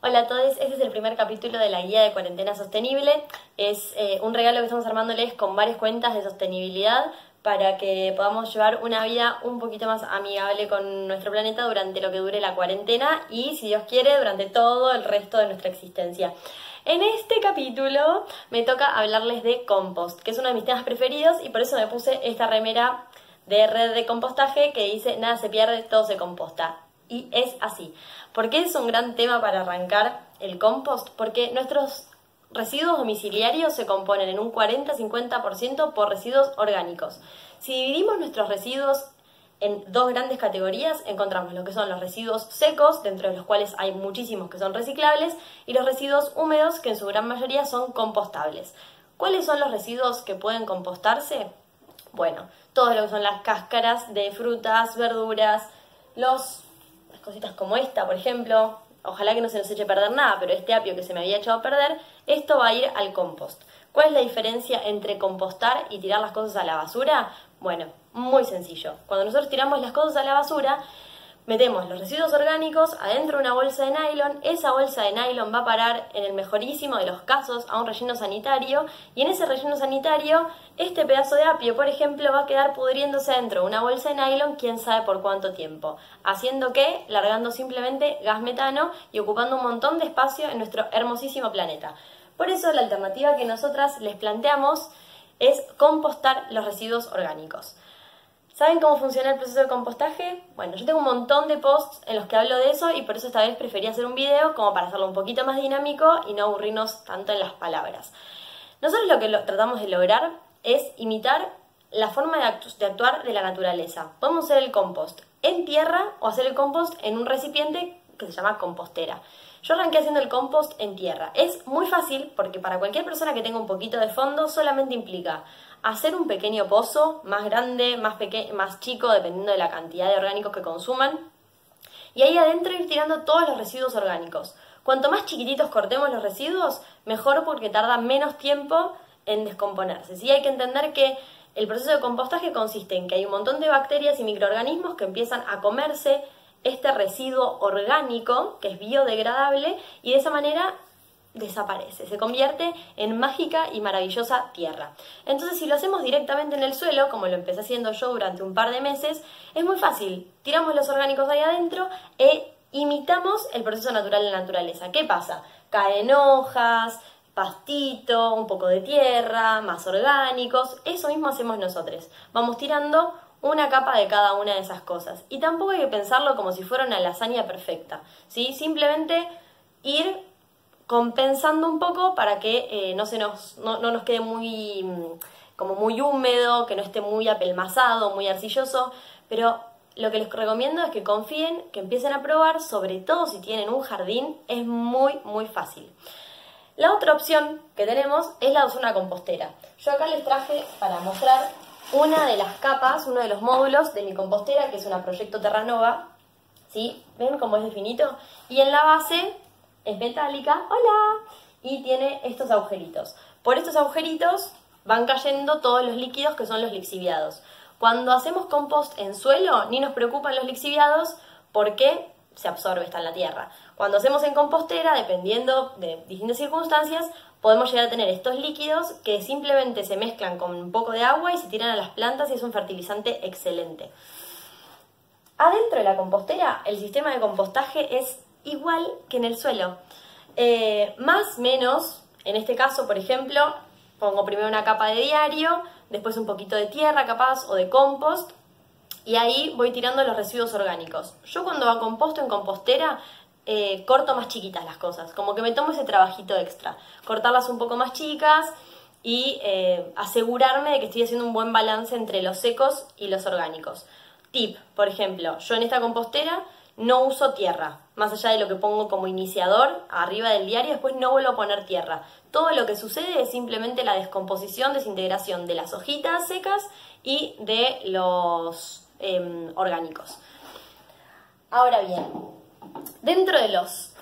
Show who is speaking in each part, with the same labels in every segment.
Speaker 1: Hola a todos, este es el primer capítulo de la guía de cuarentena sostenible. Es un regalo que estamos armándoles con varias cuentas de sostenibilidad para que podamos llevar una vida un poquito más amigable con nuestro planeta durante lo que dure la cuarentena y, si Dios quiere, durante todo el resto de nuestra existencia. En este capítulo me toca hablarles de compost, que es uno de mis temas preferidos, y por eso me puse esta remera de red de compostaje que dice: nada se pierde, todo se composta. Y es así. ¿Por qué es un gran tema para arrancar el compost? Porque nuestros residuos domiciliarios se componen en un 40-50% por residuos orgánicos. Si dividimos nuestros residuos en dos grandes categorías, encontramos lo que son los residuos secos, dentro de los cuales hay muchísimos que son reciclables, y los residuos húmedos, que en su gran mayoría son compostables. ¿Cuáles son los residuos que pueden compostarse? Bueno, todo lo que son las cáscaras de frutas, verduras, las cositas como esta, por ejemplo. Ojalá que no se nos eche a perder nada, pero este apio que se me había echado a perder, esto va a ir al compost. ¿Cuál es la diferencia entre compostar y tirar las cosas a la basura? Bueno, muy sencillo. Cuando nosotros tiramos las cosas a la basura, metemos los residuos orgánicos adentro de una bolsa de nylon. Esa bolsa de nylon va a parar, en el mejorísimo de los casos, a un relleno sanitario, y en ese relleno sanitario este pedazo de apio, por ejemplo, va a quedar pudriéndose dentro de una bolsa de nylon quién sabe por cuánto tiempo, haciendo que, largando simplemente gas metano y ocupando un montón de espacio en nuestro hermosísimo planeta. Por eso la alternativa que nosotras les planteamos es compostar los residuos orgánicos. ¿Saben cómo funciona el proceso de compostaje? Bueno, yo tengo un montón de posts en los que hablo de eso, y por eso esta vez preferí hacer un video como para hacerlo un poquito más dinámico y no aburrirnos tanto en las palabras. Nosotros lo que tratamos de lograr es imitar la forma de actuar de la naturaleza. Podemos hacer el compost en tierra o hacer el compost en un recipiente que se llama compostera. Yo arranqué haciendo el compost en tierra. Es muy fácil porque para cualquier persona que tenga un poquito de fondo solamente implica hacer un pequeño pozo, más grande, más chico, dependiendo de la cantidad de orgánicos que consuman, y ahí adentro ir tirando todos los residuos orgánicos. Cuanto más chiquititos cortemos los residuos, mejor, porque tarda menos tiempo en descomponerse. ¿Sí? Hay que entender que el proceso de compostaje consiste en que hay un montón de bacterias y microorganismos que empiezan a comerse este residuo orgánico, que es biodegradable, y de esa manera desaparece, se convierte en mágica y maravillosa tierra. Entonces, si lo hacemos directamente en el suelo, como lo empecé haciendo yo durante un par de meses, es muy fácil. Tiramos los orgánicos ahí adentro e imitamos el proceso natural de la naturaleza. ¿Qué pasa? Caen hojas, pastito, un poco de tierra, más orgánicos. Eso mismo hacemos nosotros. Vamos tirando una capa de cada una de esas cosas. Y tampoco hay que pensarlo como si fuera una lasaña perfecta, ¿sí? Simplemente ir compensando un poco para que no nos quede muy húmedo, que no esté muy apelmazado, muy arcilloso. Pero lo que les recomiendo es que confíen, que empiecen a probar, sobre todo si tienen un jardín. Es muy, muy fácil. La otra opción que tenemos es la de una compostera. Yo acá les traje para mostrar una de las capas, uno de los módulos de mi compostera, que es una Proyecto Terranova. ¿Sí? ¿Ven cómo es de finito? Y en la base es metálica, ¡hola! Y tiene estos agujeritos. Por estos agujeritos van cayendo todos los líquidos, que son los lixiviados. Cuando hacemos compost en suelo, ni nos preocupan los lixiviados porque se absorbe, está en la tierra. Cuando hacemos en compostera, dependiendo de distintas circunstancias, podemos llegar a tener estos líquidos que simplemente se mezclan con un poco de agua y se tiran a las plantas, y es un fertilizante excelente. Adentro de la compostera, el sistema de compostaje es igual que en el suelo. Más menos, en este caso, por ejemplo, pongo primero una capa de diario, después un poquito de tierra capaz o de compost, y ahí voy tirando los residuos orgánicos. Yo cuando composto en compostera, corto más chiquitas las cosas, como que me tomo ese trabajito extra, cortarlas un poco más chicas y asegurarme de que estoy haciendo un buen balance entre los secos y los orgánicos. Tip, por ejemplo, yo en esta compostera no uso tierra, más allá de lo que pongo como iniciador arriba del diario, después no vuelvo a poner tierra. Todo lo que sucede es simplemente la descomposición, desintegración de las hojitas secas y de los orgánicos. Ahora bien, dentro de los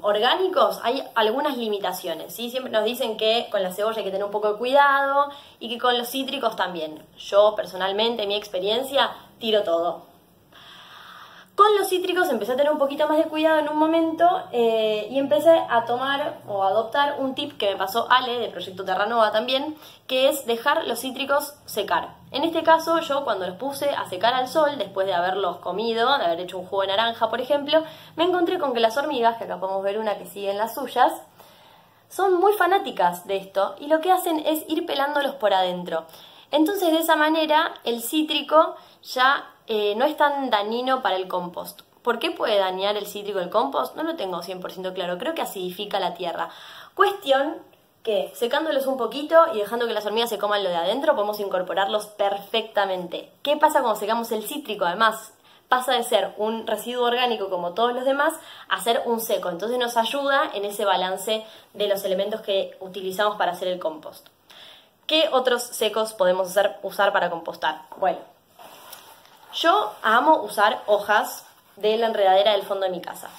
Speaker 1: orgánicos hay algunas limitaciones, ¿sí? Siempre nos dicen que con la cebolla hay que tener un poco de cuidado y que con los cítricos también. Yo personalmente, en mi experiencia, tiro todo. Con los cítricos empecé a tener un poquito más de cuidado en un momento y empecé a tomar o a adoptar un tip que me pasó Ale de Proyecto Terranova también, que es dejar los cítricos secar. En este caso yo cuando los puse a secar al sol, después de haberlos comido, de haber hecho un jugo de naranja por ejemplo, me encontré con que las hormigas, que acá podemos ver una que sigue en las suyas, son muy fanáticas de esto y lo que hacen es ir pelándolos por adentro. Entonces de esa manera el cítrico ya no es tan dañino para el compost. ¿Por qué puede dañar el cítrico el compost? No lo tengo 100% claro, creo que acidifica la tierra. Cuestión que secándolos un poquito y dejando que las hormigas se coman lo de adentro podemos incorporarlos perfectamente. ¿Qué pasa cuando secamos el cítrico? Además pasa de ser un residuo orgánico como todos los demás a ser un seco, entonces nos ayuda en ese balance de los elementos que utilizamos para hacer el compost. ¿Qué otros secos podemos usar para compostar? Bueno, yo amo usar hojas de la enredadera del fondo de mi casa.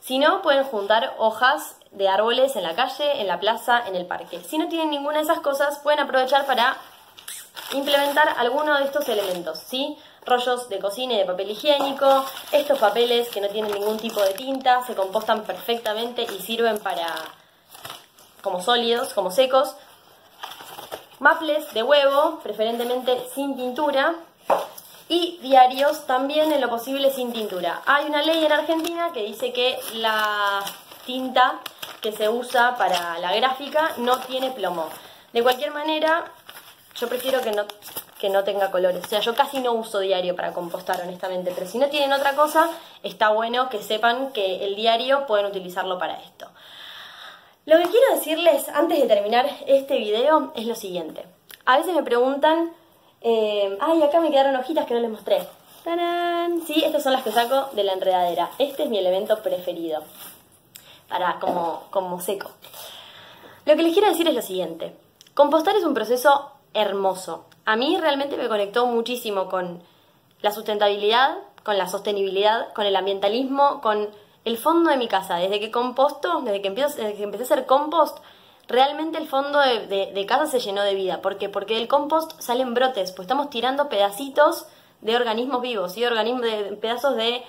Speaker 1: Si no, pueden juntar hojas de árboles en la calle, en la plaza, en el parque. Si no tienen ninguna de esas cosas, pueden aprovechar para implementar alguno de estos elementos, ¿sí? Rollos de cocina y de papel higiénico, estos papeles que no tienen ningún tipo de tinta, se compostan perfectamente y sirven como sólidos, como secos. Maples de huevo, preferentemente sin tintura, y diarios también en lo posible sin tintura. Hay una ley en Argentina que dice que la tinta que se usa para la gráfica no tiene plomo. De cualquier manera, yo prefiero que no tenga colores. O sea, yo casi no uso diario para compostar, honestamente. Pero si no tienen otra cosa, está bueno que sepan que el diario pueden utilizarlo para esto. Lo que quiero decirles antes de terminar este video es lo siguiente. A veces me preguntan, ay, acá me quedaron hojitas que no les mostré. ¡Tarán! Sí, estas son las que saco de la enredadera. Este es mi elemento preferido, como seco. Lo que les quiero decir es lo siguiente. Compostar es un proceso hermoso. A mí realmente me conectó muchísimo con la sustentabilidad, con la sostenibilidad, con el ambientalismo, con el fondo de mi casa. Desde que empecé a hacer compost, realmente el fondo de casa se llenó de vida. ¿Por qué? Porque del compost salen brotes, pues estamos tirando pedacitos de organismos vivos, ¿sí? Pedazos de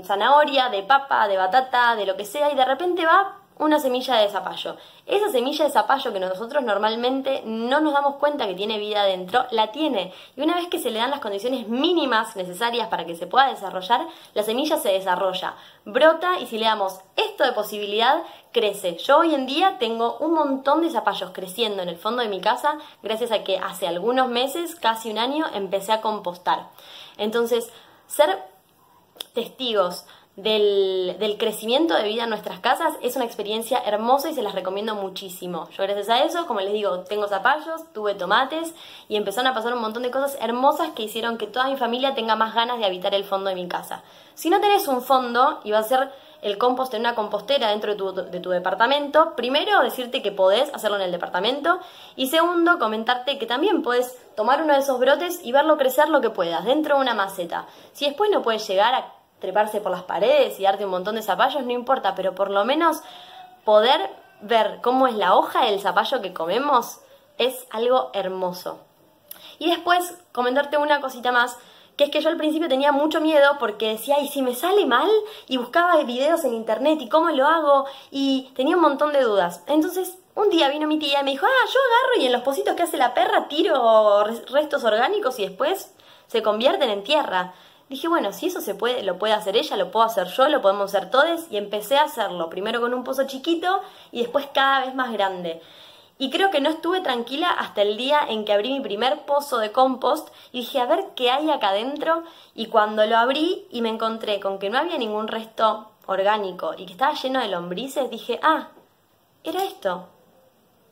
Speaker 1: zanahoria, de papa, de batata, de lo que sea, y de repente va una semilla de zapallo. Esa semilla de zapallo que nosotros normalmente no nos damos cuenta que tiene vida adentro, la tiene. Y una vez que se le dan las condiciones mínimas necesarias para que se pueda desarrollar, la semilla se desarrolla, brota y si le damos esto de posibilidad, crece. Yo hoy en día tengo un montón de zapallos creciendo en el fondo de mi casa gracias a que hace algunos meses, casi un año, empecé a compostar. Entonces, ser testigos del crecimiento de vida en nuestras casas es una experiencia hermosa y se las recomiendo muchísimo. Yo gracias a eso, como les digo, tengo zapallos, tuve tomates y empezaron a pasar un montón de cosas hermosas que hicieron que toda mi familia tenga más ganas de habitar el fondo de mi casa. Si no tenés un fondo y vas a hacer el compost en una compostera dentro de tu departamento, primero decirte que podés hacerlo en el departamento y segundo comentarte que también podés tomar uno de esos brotes y verlo crecer lo que puedas dentro de una maceta. Si después no puedes llegar a treparse por las paredes y darte un montón de zapallos, no importa, pero por lo menos poder ver cómo es la hoja del zapallo que comemos es algo hermoso. Y después comentarte una cosita más, que es que yo al principio tenía mucho miedo porque decía, ¿y si me sale mal? Y buscaba videos en internet y cómo lo hago y tenía un montón de dudas. Entonces un día vino mi tía y me dijo, yo agarro y en los pocitos que hace la perra tiro restos orgánicos y después se convierten en tierra. Dije, bueno, si eso lo puede hacer ella, lo puedo hacer yo, lo podemos hacer todos. Y empecé a hacerlo, primero con un pozo chiquito y después cada vez más grande. Y creo que no estuve tranquila hasta el día en que abrí mi primer pozo de compost y dije, a ver qué hay acá adentro. Y cuando lo abrí y me encontré con que no había ningún resto orgánico y que estaba lleno de lombrices, dije, era esto.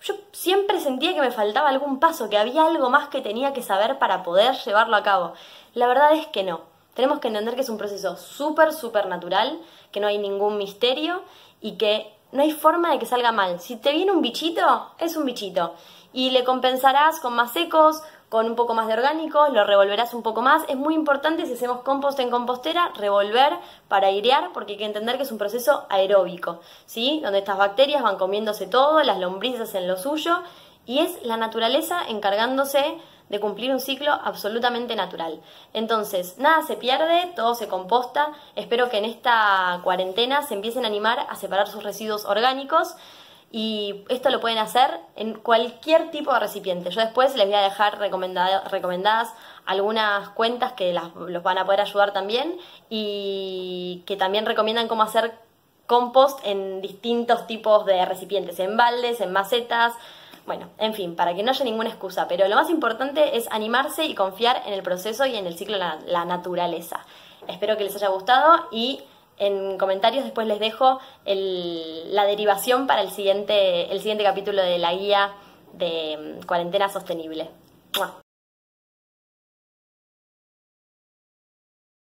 Speaker 1: Yo siempre sentía que me faltaba algún paso, que había algo más que tenía que saber para poder llevarlo a cabo. La verdad es que no. Tenemos que entender que es un proceso súper natural, que no hay ningún misterio y que no hay forma de que salga mal. Si te viene un bichito, es un bichito. Y le compensarás con más secos, con un poco más de orgánicos, lo revolverás un poco más. Es muy importante si hacemos compost en compostera, revolver para airear, porque hay que entender que es un proceso aeróbico, ¿sí? Donde estas bacterias van comiéndose todo, las lombrices hacen lo suyo y es la naturaleza encargándose de cumplir un ciclo absolutamente natural. Entonces, nada se pierde, todo se composta. Espero que en esta cuarentena se empiecen a animar a separar sus residuos orgánicos. Y esto lo pueden hacer en cualquier tipo de recipiente. Yo después les voy a dejar recomendadas algunas cuentas que los van a poder ayudar también y que también recomiendan cómo hacer compost en distintos tipos de recipientes, en baldes, en macetas, bueno, en fin, para que no haya ninguna excusa. Pero lo más importante es animarse y confiar en el proceso y en el ciclo de la naturaleza. Espero que les haya gustado y en comentarios después les dejo la derivación para el siguiente capítulo de la guía de cuarentena sostenible. ¡Mua!